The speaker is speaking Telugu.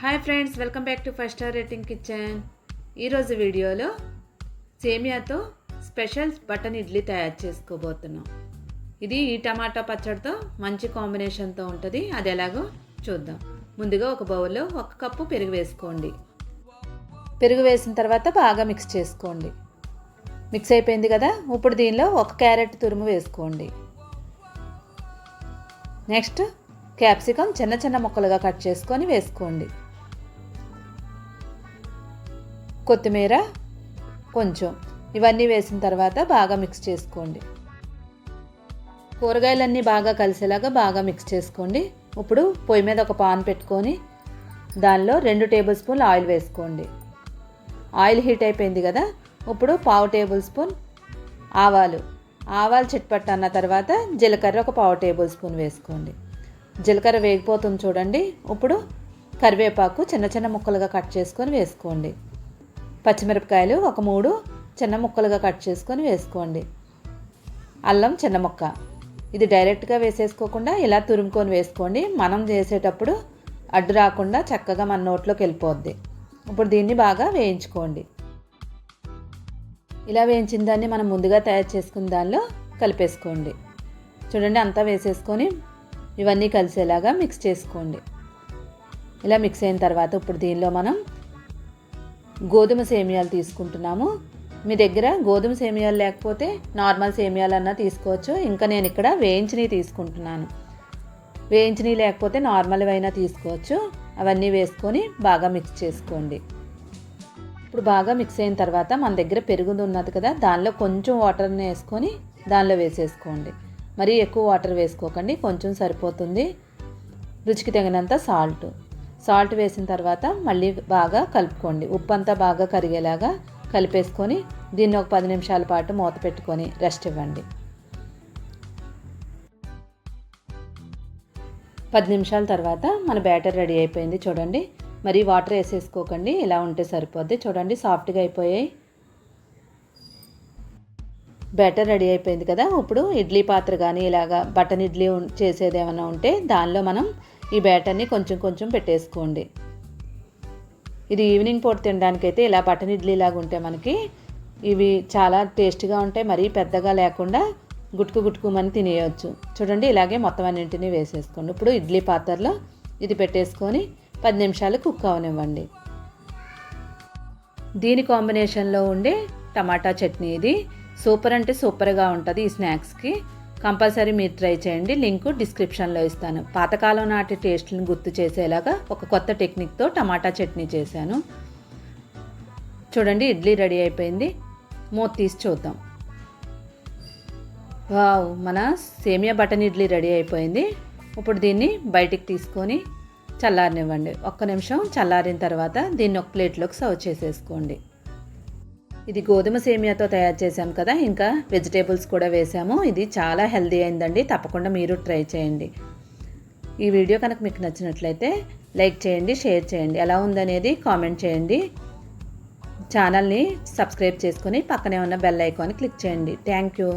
Hi friends, welcome back to 5 star rating kitchen. ఈరోజు వీడియోలో సేమియాతో స్పెషల్ బటన్ ఇడ్లీ తయారు చేసుకోబోతున్నాం. ఇది ఈ టమాటా పచ్చడితో మంచి కాంబినేషన్తో ఉంటుంది. అది ఎలాగో చూద్దాం. ముందుగా ఒక బౌల్లో 1 కప్పు పెరుగు వేసుకోండి. పెరుగు వేసిన తర్వాత బాగా మిక్స్ చేసుకోండి. మిక్స్ అయిపోయింది కదా. ఇప్పుడు దీనిలో 1 క్యారెట్ తురుము వేసుకోండి. నెక్స్ట్ క్యాప్సికమ్ చిన్న చిన్న ముక్కలుగా కట్ చేసుకొని వేసుకోండి. కొత్తిమీర కొంచెం, ఇవన్నీ వేసిన తర్వాత బాగా మిక్స్ చేసుకోండి. కూరగాయలన్నీ బాగా కలిసేలాగా బాగా మిక్స్ చేసుకోండి. ఇప్పుడు పొయ్యి మీద ఒక పాన్ పెట్టుకొని దానిలో 2 టేబుల్ స్పూన్లు ఆయిల్ వేసుకోండి. ఆయిల్ హీట్ అయిపోయింది కదా. ఇప్పుడు 1/2 టేబుల్ స్పూన్ ఆవాలు చిట్పట్ట అన్న తర్వాత జీలకర్ర 1/2 టేబుల్ స్పూన్ వేసుకోండి. జీలకర్ర వేగిపోతుంది చూడండి. ఇప్పుడు కరివేపాకు చిన్న చిన్న ముక్కలుగా కట్ చేసుకొని వేసుకోండి. పచ్చిమిరపకాయలు 3 చిన్న ముక్కలుగా కట్ చేసుకొని వేసుకోండి. అల్లం చిన్న ముక్క, ఇది డైరెక్ట్గా వేసేసుకోకుండా ఇలా తురుముకొని వేసుకోండి. మనం చేసేటప్పుడు అడ్డు రాకుండా చక్కగా మన నోట్లోకి వెళ్ళిపోద్ది. ఇప్పుడు దీన్ని బాగా వేయించుకోండి. ఇలా వేయించిన దాన్ని మనం ముందుగా తయారు చేసుకున్న దానిలో కలిపేసుకోండి. చూడండి, అంతా వేసేసుకొని ఇవన్నీ కలిసేలాగా మిక్స్ చేసుకోండి. ఇలా మిక్స్ అయిన తర్వాత ఇప్పుడు దీనిలో మనం గోధుమ సేమియాలు తీసుకుంటున్నాము. మీ దగ్గర గోధుమ సేమియాలు లేకపోతే నార్మల్ సేమియాలన్నా తీసుకోవచ్చు. ఇంకా నేను ఇక్కడ వేయించినవి తీసుకుంటున్నాను. వేయించినవి లేకపోతే నార్మల్ అయినా తీసుకోవచ్చు. అవన్నీ వేసుకొని బాగా మిక్స్ చేసుకోండి. ఇప్పుడు బాగా మిక్స్ అయిన తర్వాత మన దగ్గర పెరుగుది ఉన్నది కదా, దానిలో కొంచెం వాటర్ని వేసుకొని దానిలో వేసేసుకోండి. మరీ ఎక్కువ వాటర్ వేసుకోకండి, కొంచెం సరిపోతుంది. రుచికి తగినంత సాల్ట్ వేసిన తర్వాత మళ్ళీ బాగా కలుపుకోండి. ఉప్పు అంతా బాగా కరిగేలాగా కలిపేసుకొని దీన్ని ఒక 10 నిమిషాల పాటు మూత పెట్టుకొని రెస్ట్ ఇవ్వండి. 10 నిమిషాల తర్వాత మన బ్యాటర్ రెడీ అయిపోయింది. చూడండి, మరి వాటర్ వేసేసుకోకండి, ఇలా ఉంటే సరిపోద్ది. చూడండి, సాఫ్ట్గా అయిపోయాయి. బ్యాటర్ రెడీ అయిపోయింది కదా. ఇప్పుడు ఇడ్లీ పాత్ర కానీ ఇలాగా బటన్ ఇడ్లీ చేసేది ఏమైనా ఉంటే దానిలో మనం ఈ బ్యాటర్ని కొంచెం కొంచెం పెట్టేసుకోండి. ఇది ఈవినింగ్ పూట తినడానికైతే ఇలా బటన్ ఇడ్లీ లాగా ఉంటే మనకి ఇవి చాలా టేస్ట్గా ఉంటాయి. మరీ పెద్దగా లేకుండా గుట్టుకుమని తినేయచ్చు. చూడండి, ఇలాగే మొత్తం అన్నింటినీ వేసేసుకోండి. ఇప్పుడు ఇడ్లీ పాత్రలో ఇది పెట్టేసుకొని 10 నిమిషాలు కుక్ అవనివ్వండి. దీని కాంబినేషన్లో ఉండే టమాటా చట్నీ ఇది సూపర్ అంటే సూపర్గా ఉంటుంది. ఈ స్నాక్స్కి కంపల్సరీ మీరు ట్రై చేయండి. లింకు డిస్క్రిప్షన్లో ఇస్తాను. పాతకాలం నాటి టేస్ట్లను గుర్తు చేసేలాగా ఒక కొత్త టెక్నిక్తో టమాటా చట్నీ చేశాను. చూడండి, ఇడ్లీ రెడీ అయిపోయింది. మూత తీసి చూద్దాం. వావ్, మన సేమియా బటన్ ఇడ్లీ రెడీ అయిపోయింది. ఇప్పుడు దీన్ని బయటికి తీసుకొని చల్లారనివ్వండి. 1 నిమిషం చల్లారిన తర్వాత దీన్ని ఒక ప్లేట్లోకి సర్వ్ చేసేసుకోండి. ఇది గోధుమ సేమియాతో తయారు చేసాం కదా, ఇంకా వెజిటేబుల్స్ కూడా వేసాము. ఇది చాలా హెల్దీ అయిందండి. తప్పకుండా మీరు ట్రై చేయండి. ఈ వీడియో కనుక మీకు నచ్చినట్లయితే లైక్ చేయండి, షేర్ చేయండి. ఎలా ఉందనేది కామెంట్ చేయండి. ఛానల్ని సబ్స్క్రైబ్ చేసుకొని పక్కనే ఉన్న బెల్ ఐకాన్ని క్లిక్ చేయండి. Thank you.